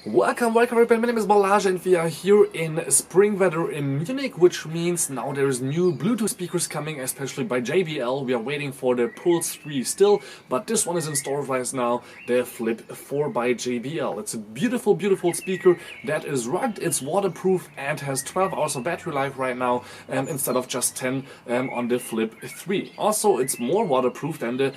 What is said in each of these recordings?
Welcome everybody, my name is Balaj and we are here in spring weather in Munich, which means now there's new Bluetooth speakers coming, especially by JBL. We are waiting for the Pulse 3 still, but this one is in store right now, the Flip 4 by JBL. It's a beautiful speaker that is rugged, it's waterproof and has 12 hours of battery life right now instead of just 10 on the Flip 3. Also, it's more waterproof than the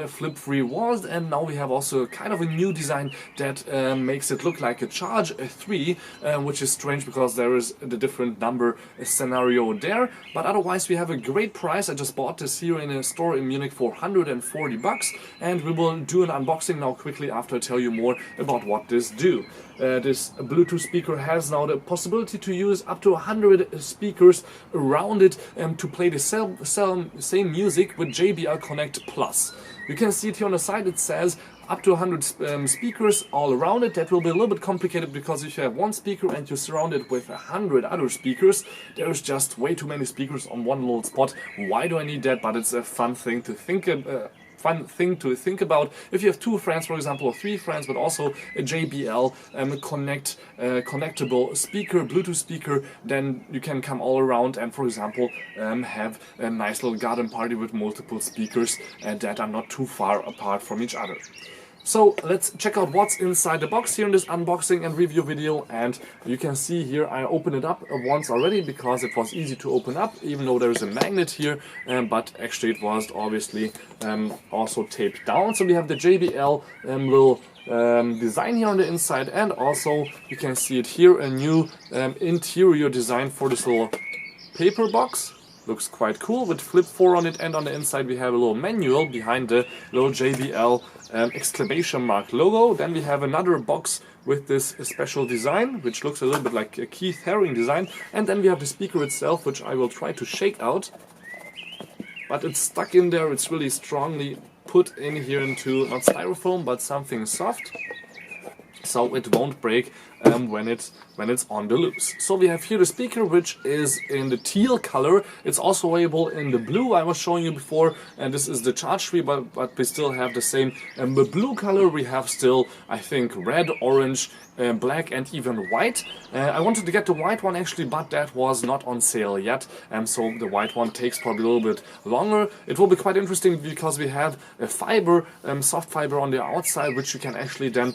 Flip 3 was, and now we have also kind of a new design that makes it look like a Charge 3, which is strange because there is the different number scenario there, but otherwise we have a great price. I just bought this here in a store in Munich for 140 bucks, and we will do an unboxing now quickly after I tell you more about what this do. This Bluetooth speaker has now the possibility to use up to 100 speakers around it to play the same music with JBL Connect Plus. You can see it here on the side, it says up to 100 speakers all around it. That will be a little bit complicated because if you have one speaker and you surround it with 100 other speakers, there's just way too many speakers on one little spot. Why do I need that? But it's a fun thing to think about if you have two friends, for example, or three friends, but also a JBL connectable speaker, Bluetooth speaker, then you can come all around and, for example, have a nice little garden party with multiple speakers that are not too far apart from each other. So let's check out what's inside the box here in this unboxing and review video, and you can see here I opened it up once already because it was easy to open up, even though there's a magnet here, but actually it was obviously also taped down. So we have the JBL little design here on the inside, and also you can see it here, a new interior design for this little paper box. Looks quite cool with Flip 4 on it, and on the inside we have a little manual behind the little JBL exclamation mark logo. Then we have another box with this special design, which looks a little bit like a Keith Haring design. And then we have the speaker itself, which I will try to shake out. But it's stuck in there, it's really strongly put in here into not styrofoam, but something soft, so it won't break when it's on the loose. So we have here the speaker, which is in the teal color. It's also available in the blue I was showing you before, and this is the Charge 3, but we still have the same the blue color. We have still, I think, red, orange, black and even white. I wanted to get the white one actually, but that was not on sale yet, so the white one takes probably a little bit longer. It will be quite interesting because we have a fiber, soft fiber on the outside, which you can actually then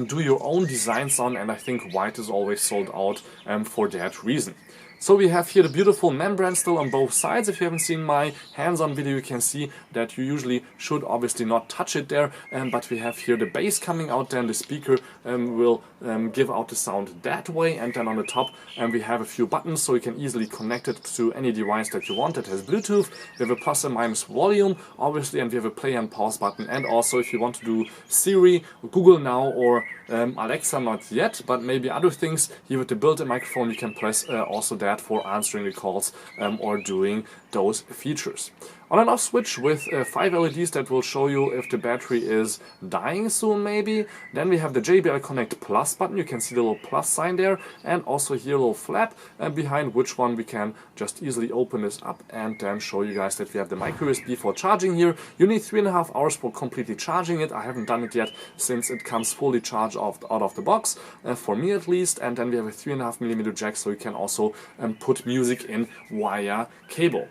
do your own designs on, and I think white is always sold out for that reason. So we have here the beautiful membrane still on both sides. If you haven't seen my hands-on video, you can see that you usually should obviously not touch it there, but we have here the bass coming out, then the speaker will give out the sound that way, and then on the top we have a few buttons so you can easily connect it to any device that you want that has Bluetooth. We have a plus and minus volume obviously, and we have a play and pause button, and also if you want to do Siri, Google Now or Alexa, not yet, but maybe other things, here with the built-in microphone you can press also that for answering the calls or doing those features. On and off switch with 5 LEDs that will show you if the battery is dying soon maybe. Then we have the JBL Connect Plus button, you can see the little plus sign there, and also here a little flap behind which one we can just easily open this up and then show you guys that we have the micro USB for charging here. You need 3.5 hours for completely charging it. I haven't done it yet since it comes fully charged out of the box, for me at least. And then we have a 3.5mm jack, so you can also put music in via cable.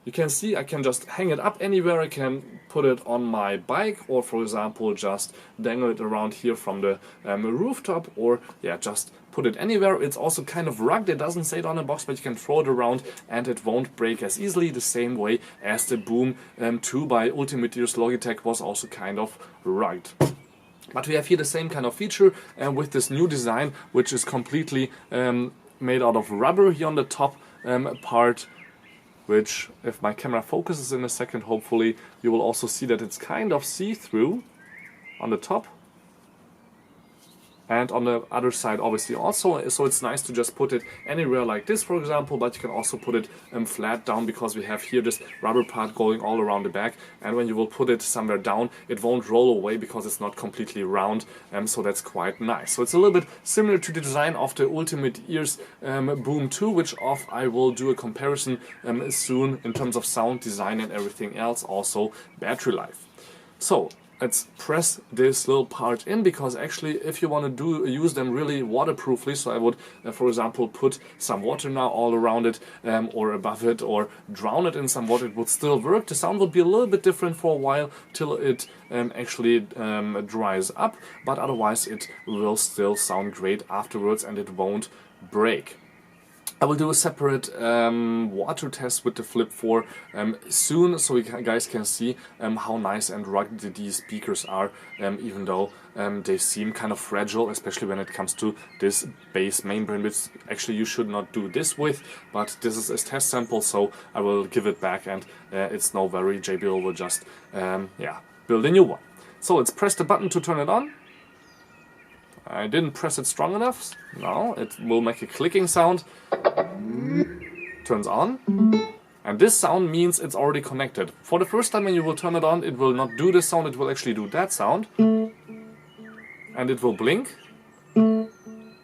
You can see I can just hang it up anywhere. I can put it on my bike, or for example just dangle it around here from the rooftop, or yeah, just put it anywhere. It's also kind of rugged. It doesn't say it on the box, but you can throw it around and it won't break as easily, the same way as the Boom 2 by Ultimate Ears Logitech was also kind of rugged. But we have here the same kind of feature with this new design, which is completely made out of rubber here on the top part, which, if my camera focuses in a second, hopefully you will also see that it's kind of see-through on the top. And on the other side obviously also, so it's nice to just put it anywhere like this, for example, but you can also put it flat down because we have here this rubber part going all around the back, and when you will put it somewhere down it won't roll away because it's not completely round, so that's quite nice. So it's a little bit similar to the design of the Ultimate Ears Boom 2, which I will do a comparison soon in terms of sound design and everything else, also battery life. So let's press this little part in, because actually if you want to use them really waterproofly, so I would for example put some water now all around it or above it, or drown it in some water, it would still work. The sound would be a little bit different for a while till it actually dries up, but otherwise it will still sound great afterwards and it won't break. I will do a separate water test with the Flip 4 soon, so you guys can see how nice and rugged these speakers are, even though they seem kind of fragile, especially when it comes to this bass membrane, which actually you should not do this with, but this is a test sample, so I will give it back, and it's no worry, JBL will just yeah, build a new one. So let's press the button to turn it on. I didn't press it strong enough. Now it will make a clicking sound. Turns on. And this sound means it's already connected. For the first time when you will turn it on, it will not do this sound, it will actually do that sound. And it will blink.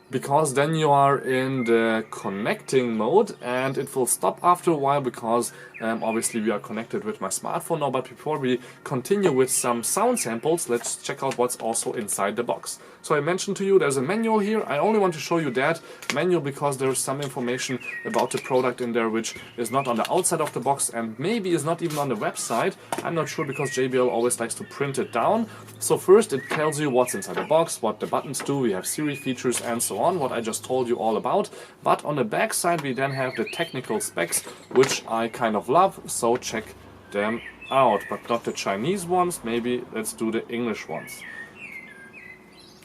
Because then you are in the connecting mode, and it will stop after a while, because obviously we are connected with my smartphone now. But before we continue with some sound samples, let's check out what's also inside the box. So I mentioned to you there's a manual here. I only want to show you that manual because there's some information about the product in there which is not on the outside of the box, and maybe is not even on the website. I'm not sure, because JBL always likes to print it down. So first it tells you what's inside the box, what the buttons do, we have Siri features and so on, what I just told you all about. But on the back side we then have the technical specs, which I kind of love, so check them out. But not the Chinese ones, maybe let's do the English ones.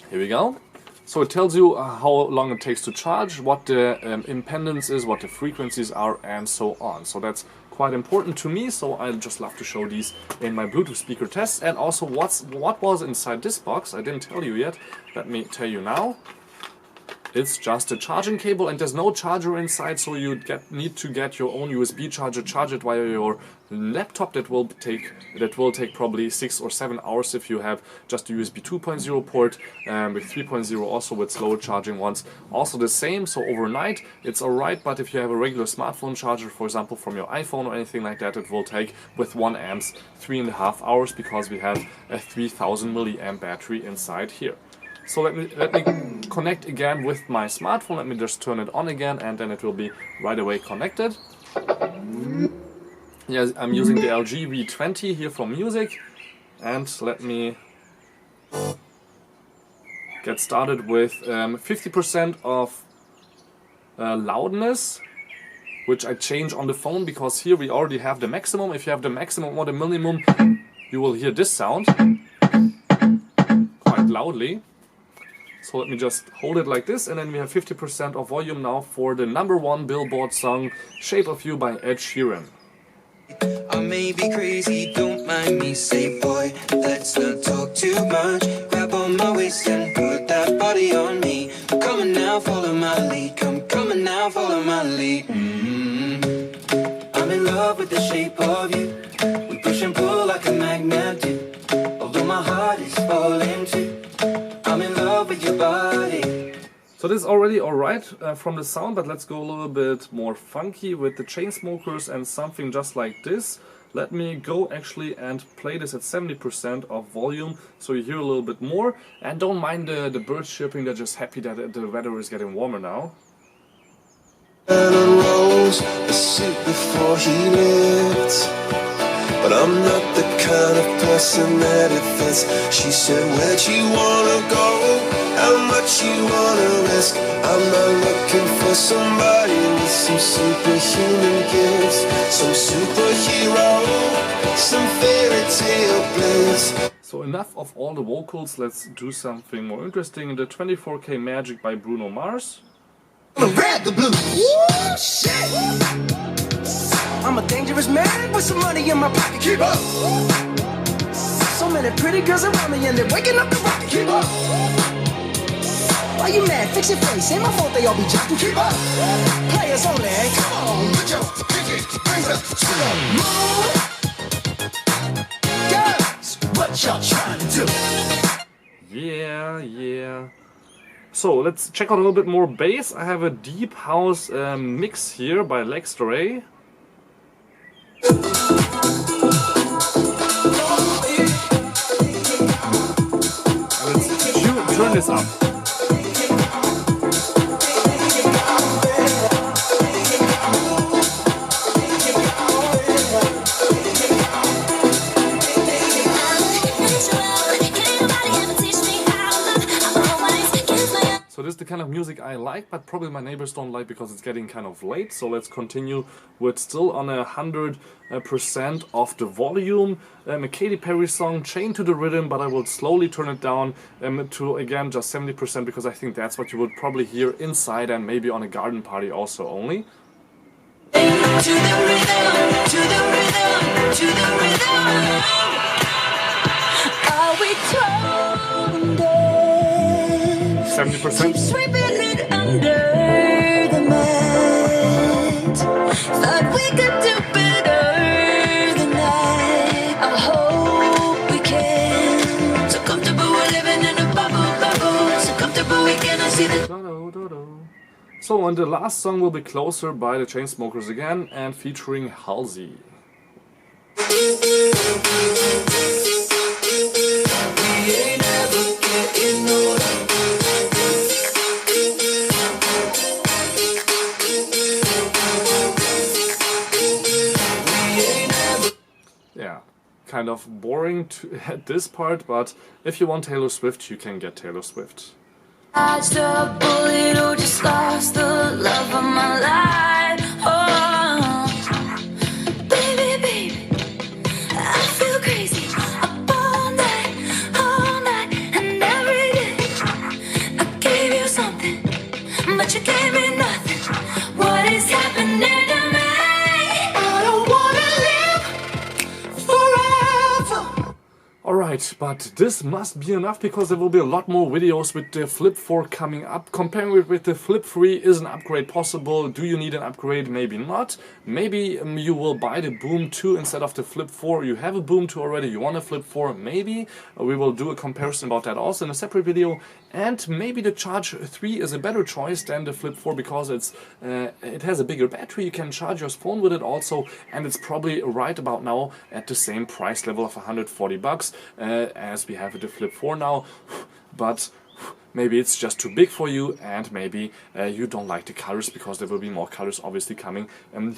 Here we go. So it tells you how long it takes to charge, what the impedance is, what the frequencies are, and so on. So that's quite important to me, so I just love to show these in my Bluetooth speaker tests. And also what was inside this box, I didn't tell you yet, let me tell you now. It's just a charging cable, and there's no charger inside, so you need to get your own USB charger, charge it via your laptop. That will take probably 6 or 7 hours if you have just a USB 2.0 port, with 3.0 also with slower charging ones. Also the same, so overnight it's alright, but if you have a regular smartphone charger, for example from your iPhone or anything like that, it will take with 1 amp 3.5 hours, because we have a 3000 milliamp battery inside here. So let me connect again with my smartphone. Let me just turn it on again, and then it will be right away connected. Yes, I'm using the LG V20 here from Music, and let me get started with 50% of loudness, which I change on the phone, because here we already have the maximum. If you have the maximum or the minimum, you will hear this sound quite loudly. So let me just hold it like this, and then we have 50% of volume now for the #1 Billboard song Shape of You by Ed Sheeran. I may be crazy, don't mind me, say boy, let's not talk too much. Grab on my waist and put that body on me. Come on now, follow my lead, come on now, follow my lead. I'm in love with the shape of you. We push and pull like a magnet do. Although my heart is falling too. I'm in love with your body. So this is already alright from the sound, but let's go a little bit more funky with the Chainsmokers and something just like this. Let me go actually and play this at 70% of volume, so you hear a little bit more. And don't mind the birds chirping, they're just happy that the weather is getting warmer now. Rose, a suit before he lived. But I'm not the kind of person that it fits. She said, where'd you wanna go? How much you wanna risk? I'm not looking for somebody with some superhuman gifts, some superhero, some fairy tale bliss. So enough of all the vocals, let's do something more interesting. The 24K Magic by Bruno Mars. Grab the blues. Woo, shit. I'm a dangerous man with some money in my pocket. Keep up. So many pretty girls around me and they're waking up the rocket. Keep up. Why you mad? Fix your face. Ain't my fault they all be jocking. Keep up. Players only. Come on, put your pinky rings up to the moon. Girls, what y'all trying to do? Yeah. So let's check out a little bit more bass. I have a deep house mix here by Lex Ray. turn this up. So this is the kind of music I like, but probably my neighbors don't like because it's getting kind of late. So let's continue with still on 100% of the volume. A Katy Perry song, Chained to the Rhythm, but I will slowly turn it down to again just 70% because I think that's what you would probably hear inside and maybe on a garden party also only. To the rhythm, to the rhythm, to the rhythm. Are we tone deaf? 70%. Sweeping it under the mat. Thought we could do better tonight. I hope we can. So comfortable we're living in a bubble, bubble. So comfortable we cannot see the. So, and the last song will be Closer by the Chainsmokers again and featuring Halsey. Yeah, kind of boring at this part, but if you want Taylor Swift, you can get Taylor Swift. Dodged a bullet or just lost the love of my life. Oh, baby, baby, I feel crazy up all night, and every day. I gave you something, but you gave me nothing. What is happening to me? I don't wanna live forever. Alright, but this must be enough because there will be a lot more videos with the Flip 4 coming up. Comparing it with the Flip 3, is an upgrade possible? Do you need an upgrade? Maybe not. Maybe you will buy the Boom 2 instead of the Flip 4. You have a Boom 2 already, you want a Flip 4? Maybe. We will do a comparison about that also in a separate video. And maybe the Charge 3 is a better choice than the Flip 4 because it has a bigger battery, you can charge your phone with it also, and it's probably right about now at the same price level of 140 bucks as we have with the Flip 4 now. But maybe it's just too big for you, and maybe you don't like the colors because there will be more colors obviously coming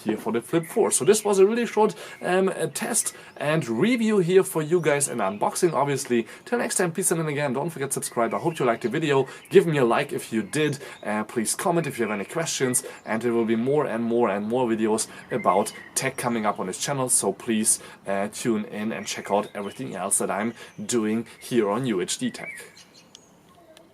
here for the Flip 4. So this was a really short test and review here for you guys, and unboxing obviously. Till next time, peace, and then again, don't forget to subscribe. I hope you liked the video. Give me a like if you did. Please comment if you have any questions, and there will be more and more and more videos about tech coming up on this channel. So please tune in and check out everything else that I'm doing here on UHD Tech.